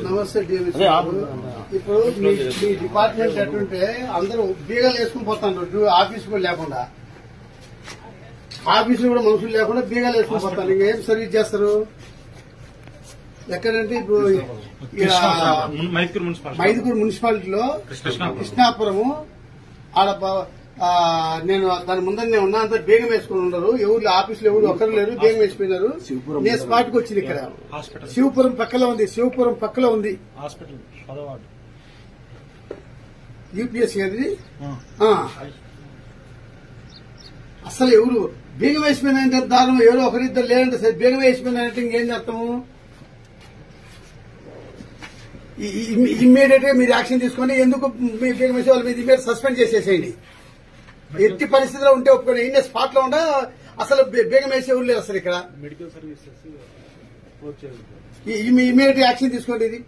నమస్తే డిఎంఎస్. ఇప్పుడు మీ డిపార్ట్మెంట్ ఎట్టుంటే అందరూ బీగాలు వేసుకుని పోతాను, ఆఫీస్ కూడా లేకుండా, ఆఫీసులో కూడా మనుషులు లేకుండా బీగాలు వేసుకుని పోతాను. ఇంకేం సర్వీస్ చేస్తారు? ఎక్కడంటే ఇప్పుడు మైదుకూరు మున్సిపాలిటీలో కృష్ణాపురము ఆడ నేను దాని ముందరనే ఉన్నా, అంతా బేగం వేసుకుని ఉన్నారు. ఎవరు ఆఫీసులో ఎవరు ఒక్కరు లేరు, బేగం వేసిపోయినారు. నేను స్పాట్కి వచ్చింది. ఇక్కడ శివపురం పక్కలో ఉంది, శివపురం పక్కలో ఉంది యూపీఎస్సీ. అది అసలు ఎవరు బీగం వేసిపోయినంటే దారుణం. ఎవరో ఒకరిద్దరు లేదంటే సరే, బీగం వేసిపోయినంటే ఇంకేం చేస్తాము? ఇమ్మీడియట్ గా మీరు యాక్షన్ తీసుకొని ఎందుకు మీ బీగం వేసే వాళ్ళ మీద ఇమ్మీడియట్ సస్పెండ్ చేసేసేయండి. ఎట్టి పరిస్థితిలో ఉంటే ఒప్పుకొని ఇన్నే స్పాట్ లో ఉండా అసలు బేగం వేసే ఊరు లేదు అసలు. ఇక్కడ మెడికల్ సర్వీసెస్ ఇమీడియట్ యాక్షన్ తీసుకోండి. ఇది